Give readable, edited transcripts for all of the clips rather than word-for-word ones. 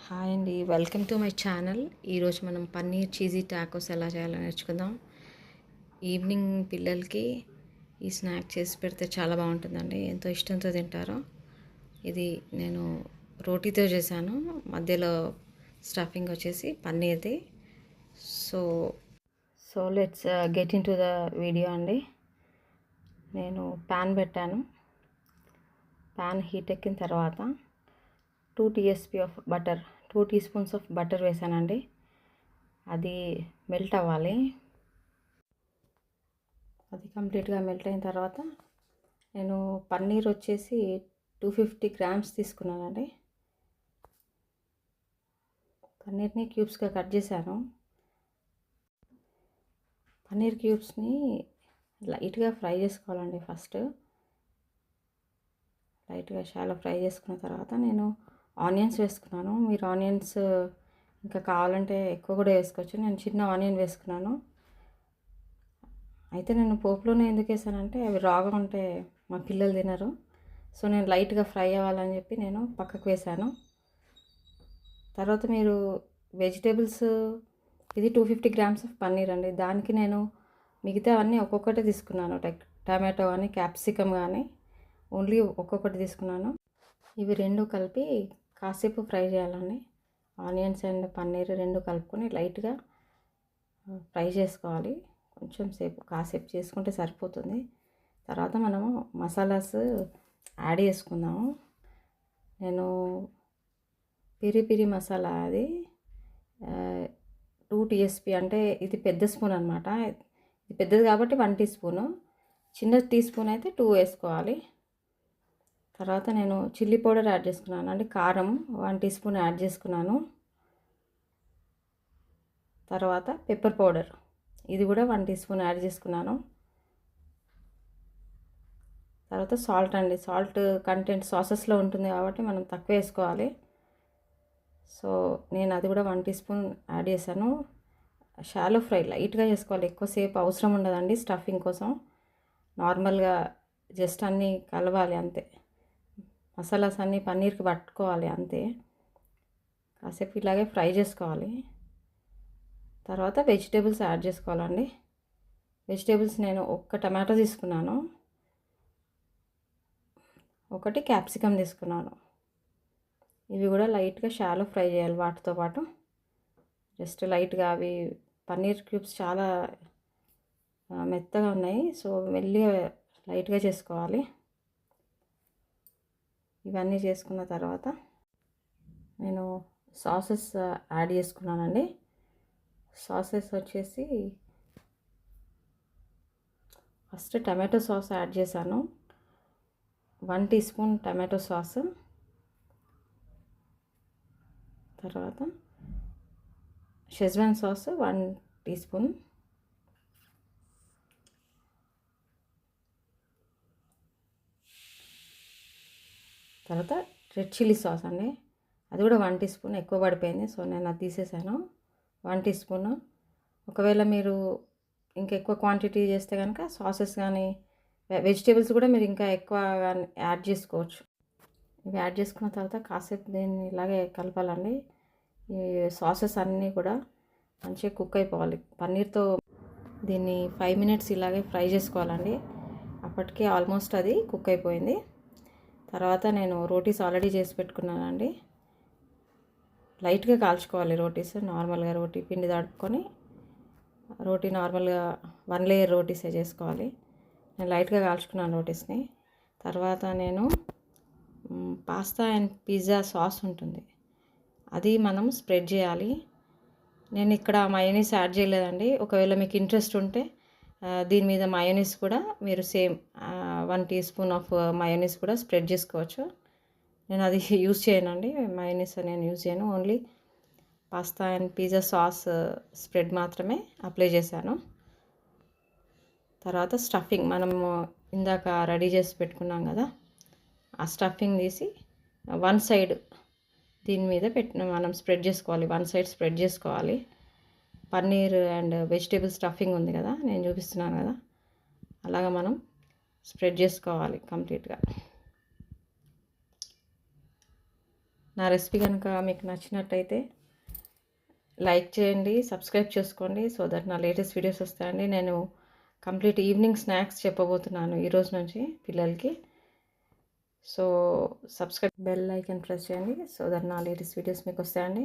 Hi అండి, welcome to my channel. ఈరోజు మనం పన్నీర్ చీజీ టాకోస్ ఎలా చేయాలో నేర్చుకుందాం. ఈవినింగ్ పిల్లలకి ఈ స్నాక్ చేసి పెడితే చాలా బాగుంటుందండి, ఎంతో ఇష్టంతో తింటారు. ఇది నేను రోటీతో చేశాను. మధ్యలో స్టఫింగ్ వచ్చేసి పన్నీర్ది. So so let's get into the video అండి. నేను ప్యాన్ పెట్టాను. ప్యాన్ హీట్ ఎక్కిన తర్వాత 2 TSP of butter, 2 teaspoons of butter వేసానండి. అది మెల్ట్ అవ్వాలి. అది కంప్లీట్గా మెల్ట్ అయిన తర్వాత నేను పన్నీర్ వచ్చేసి 250 గ్రామ్స్ తీసుకున్నానండి. పన్నీర్ని క్యూబ్స్గా కట్ చేశాను. పన్నీర్ క్యూబ్స్ని లైట్గా ఫ్రై చేసుకోవాలండి. ఫస్ట్ లైట్గా షాలో ఫ్రై చేసుకున్న తర్వాత నేను ఆనియన్స్ వేసుకున్నాను. మీరు ఆనియన్స్ ఇంకా కావాలంటే ఎక్కువ కూడా వేసుకోవచ్చు. నేను చిన్న ఆనియన్ వేసుకున్నాను. అయితే నేను పోపులోనే ఎందుకు వేసానంటే అవి రాగా ఉంటే మా పిల్లలు తినరు. సో నేను లైట్గా ఫ్రై అవ్వాలని చెప్పి నేను పక్కకు వేసాను. తర్వాత మీరు వెజిటేబుల్స్, ఇది 250 గ్రామ్స్ ఆఫ్ పన్నీర్ అండి. దానికి నేను మిగతా అన్నీ ఒక్కొక్కటి తీసుకున్నాను. టమాటో కానీ క్యాప్సికమ్ కానీ ఓన్లీ ఒక్కొక్కటి తీసుకున్నాను. ఇవి రెండు కలిపి కాసేపు ఫ్రై చేయాలండి. ఆనియన్స్ అండ్ పన్నీర్ రెండు కలుపుకొని లైట్గా ఫ్రై చేసుకోవాలి. కొంచెం సేపు, కాసేపు చేసుకుంటే సరిపోతుంది. తర్వాత మనము మసాలాస్ యాడ్ చేసుకుందాము. నేను పిరి పిరి మసాలా, అది 2 TSP, అంటే ఇది పెద్ద స్పూన్ అనమాట. ఇది పెద్దది కాబట్టి 1 టీ స్పూను, చిన్న టీ స్పూన్ అయితే 2 వేసుకోవాలి. తర్వాత నేను చిల్లీ పౌడర్ యాడ్ చేసుకున్నాను అండి. కారం 1 టీ స్పూన్ యాడ్ చేసుకున్నాను. తర్వాత పెప్పర్ పౌడర్, ఇది కూడా 1 టీ స్పూన్ యాడ్ చేసుకున్నాను. తర్వాత సాల్ట్ అండి. సాల్ట్ కంటెంట్ సాసెస్లో ఉంటుంది కాబట్టి మనం తక్కువ వేసుకోవాలి. సో నేను అది కూడా 1 టీ స్పూన్ యాడ్ చేశాను. షాలో ఫ్రై లైట్గా చేసుకోవాలి, ఎక్కువసేపు అవసరం ఉండదండి స్టఫింగ్ కోసం. నార్మల్గా జస్ట్ అన్నీ కలవాలి అంతే. మసాలాస్ అన్నీ పన్నీర్కి పట్టుకోవాలి అంతే. కాసేపు ఇలాగే ఫ్రై చేసుకోవాలి. తర్వాత వెజిటేబుల్స్ యాడ్ చేసుకోవాలండి. వెజిటేబుల్స్ నేను ఒక్క టమాటో తీసుకున్నాను, ఒకటి క్యాప్సికమ్ తీసుకున్నాను. ఇవి కూడా లైట్గా షాలో ఫ్రై చేయాలి వాటితో పాటు. జస్ట్ లైట్గా, అవి పన్నీర్ క్యూబ్స్ చాలా మెత్తగా ఉన్నాయి. సో మెల్లిగా లైట్గా చేసుకోవాలి. ఇవన్నీ చేసుకున్న తర్వాత నేను సాసెస్ యాడ్ చేసుకున్నానండి. సాసెస్ వచ్చేసి ఫస్ట్ టమాటో సాస్ యాడ్ చేశాను. 1 టీ స్పూన్ టమాటో సాస్. తర్వాత షెజ్వాన్ సాస్ 1 టీ స్పూన్. తర్వాత రెడ్ చిల్లీ సాస్ అండి, అది కూడా 1 టీ స్పూన్. ఎక్కువ పడిపోయింది, సో నేను అది తీసేసాను. 1 టీ స్పూన్. ఒకవేళ మీరు ఇంకా ఎక్కువ క్వాంటిటీ చేస్తే కనుక సాసెస్ కానీ వెజిటేబుల్స్ కూడా మీరు ఇంకా ఎక్కువ యాడ్ చేసుకోవచ్చు. ఇవి యాడ్ చేసుకున్న తర్వాత కాసేపు దీన్ని ఇలాగే కలపాలండి. ఈ సాసెస్ అన్నీ కూడా మంచిగా కుక్ అయిపోవాలి పన్నీర్తో. దీన్ని 5 మినిట్స్ ఇలాగే ఫ్రై చేసుకోవాలండి. అప్పటికే ఆల్మోస్ట్ అది కుక్ అయిపోయింది. తర్వాత నేను రోటీస్ ఆల్రెడీ చేసి పెట్టుకున్నానండి. లైట్గా కాల్చుకోవాలి రోటీస్. నార్మల్గా రోటీ పిండి తడుపుకొని రోటీ నార్మల్గా 1 లేయర్ రోటీసే చేసుకోవాలి. నేను లైట్గా కాల్చుకున్నాను రోటీస్ని. తర్వాత నేను పాస్తా అండ్ పిజ్జా సాస్ ఉంటుంది, అది మనం స్ప్రెడ్ చేయాలి. నేను ఇక్కడ మయోనీస్ యాడ్ చేయలేదండి. ఒకవేళ మీకు ఇంట్రెస్ట్ ఉంటే దీని మీద మయోనీస్ కూడా మీరు same 1 teaspoon of mayonnaise కూడా స్ప్రెడ్ చేసుకోవచ్చు. నేను అది యూజ్ చేయనండి, మయోనీస్ నేను యూజ్ చేయను. Only pasta and pizza sauce spread మాత్రమే అప్లై చేశాను. తర్వాత స్టఫింగ్ మనము ఇందాక రెడీ చేసి పెట్టుకున్నాం కదా, ఆ స్టఫింగ్ తీసి 1 సైడ్ దీని మీద మనం స్ప్రెడ్ చేసుకోవాలి. 1 సైడ్ స్ప్రెడ్ చేసుకోవాలి. పన్నీర్ అండ్ వెజిటేబుల్ స్టఫింగ్ ఉంది కదా, నేను చూపిస్తున్నాను కదా, అలాగా మనం స్ప్రెడ్ చేసుకోవాలి కంప్లీట్గా. నా రెసిపీ కనుక మీకు నచ్చినట్టయితే లైక్ చేయండి, సబ్స్క్రైబ్ చేసుకోండి. సో దట్ నా లేటెస్ట్ వీడియోస్ వస్తాయండి. నేను కంప్లీట్ ఈవినింగ్ స్నాక్స్ చెప్పబోతున్నాను ఈరోజు నుంచి పిల్లలకి. So subscribe bell icon press చేయండి. సో దట్ నా లేటెస్ట్ వీడియోస్ మీకు వస్తాయండి.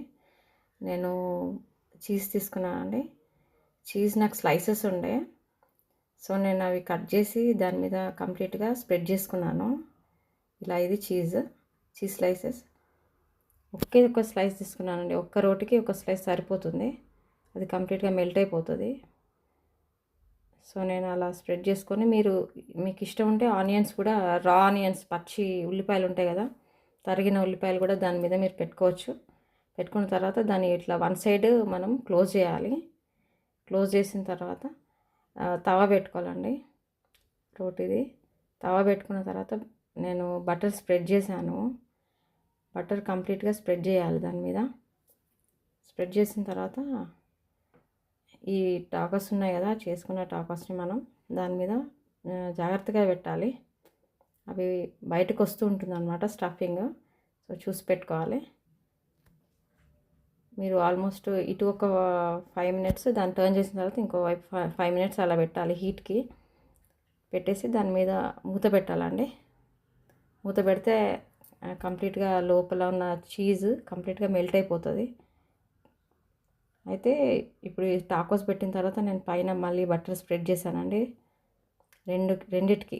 నేను చీజ్ తీసుకున్నానండి. చీజ్ నాకు స్లైసెస్ ఉండే, సో నేను అవి కట్ చేసి దాని మీద కంప్లీట్గా స్ప్రెడ్ చేసుకున్నాను. ఇలా ఇది చీజ్ స్లైసెస్ ఒక స్లైస్ తీసుకున్నానండి. ఒక్క రోటికి ఒక స్లైస్ సరిపోతుంది, అది కంప్లీట్గా మెల్ట్ అయిపోతుంది. సో నేను అలా స్ప్రెడ్ చేసుకొని, మీకు ఇష్టం ఉంటే ఆనియన్స్ కూడా, రా ఆనియన్స్ పచ్చి ఉల్లిపాయలు ఉంటాయి కదా, తరిగిన ఉల్లిపాయలు కూడా దాని మీద మీరు పెట్టుకోవచ్చు. పెట్టుకున్న తర్వాత దాన్ని ఇట్లా వన్ సైడ్ మనం క్లోజ్ చేయాలి. క్లోజ్ చేసిన తర్వాత తవా పెట్టుకోవాలండి. రోటిది తవా పెట్టుకున్న తర్వాత నేను బటర్ స్ప్రెడ్ చేశాను. బటర్ కంప్లీట్గా స్ప్రెడ్ చేయాలి దాని మీద. స్ప్రెడ్ చేసిన తర్వాత ఈ టాకోస్ ఉన్నాయి కదా, చేసుకున్న టాకోస్ని మనం దాని మీద జాగ్రత్తగా పెట్టాలి. అవి బయటకు వస్తూ ఉంటుంది అన్నమాట స్టఫింగ్. సో చూసి పెట్టుకోవాలి. మీరు ఆల్మోస్ట్ ఇటు ఒక 5 మినిట్స్ దాన్ని టర్న్ చేసిన తర్వాత ఇంకో వైపు 5 మినిట్స్ అలా పెట్టాలి హీట్కి. పెట్టేసి దాని మీద మూత పెట్టాలండి. మూత పెడితే కంప్లీట్గా లోపల ఉన్న చీజ్ కంప్లీట్గా మెల్ట్ అయిపోతుంది. అయితే ఇప్పుడు ఈ టాకోస్ పెట్టిన తర్వాత నేను పైన మళ్ళీ బటర్ స్ప్రెడ్ చేశానండి. రెండిటికి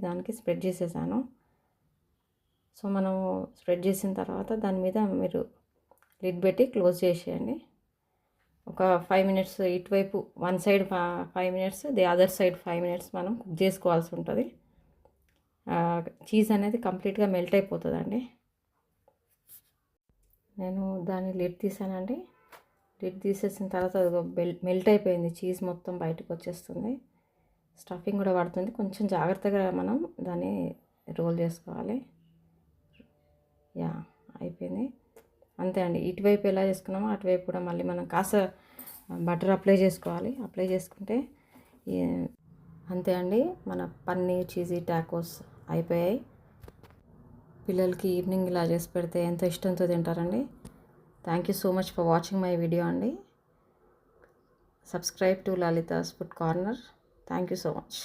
దానికి స్ప్రెడ్ చేసేసాను. సో మనం స్ప్రెడ్ చేసిన తర్వాత దాని మీద మీరు లిడ్ పెట్టి క్లోజ్ చేసేయండి. ఒక 5 మినిట్స్ ఇటువైపు one side 5 minutes, the other side 5 minutes మనం కుక్ చేసుకోవాల్సి ఉంటుంది. చీజ్ అనేది కంప్లీట్గా మెల్ట్ అయిపోతుందండి. నేను దాన్ని లిడ్ తీసానండి. లిడ్ తీసేసిన తర్వాత మెల్ట్ అయిపోయింది, చీజ్ మొత్తం బయటకు వచ్చేస్తుంది, స్టఫింగ్ కూడా పడుతుంది. కొంచెం జాగ్రత్తగా మనం దాన్ని రోల్ చేసుకోవాలి. యా అయిపోయింది, అంతే అండి. ఇటువైపు ఎలా చేసుకున్నామో అటువైపు కూడా మళ్ళీ మనం కాస్త బటర్ అప్లై చేసుకోవాలి. అప్లై చేసుకుంటే అంతే అండి, మన పన్నీర్ చీజీ టాకోస్ అయిపోయాయి. పిల్లలకి ఈవినింగ్ ఇలా చేసి పెడితే ఎంతో ఇష్టంతో తింటారండి. Thank you so much for watching my video అండి. Subscribe to Lalitha's food corner. Thank you so much.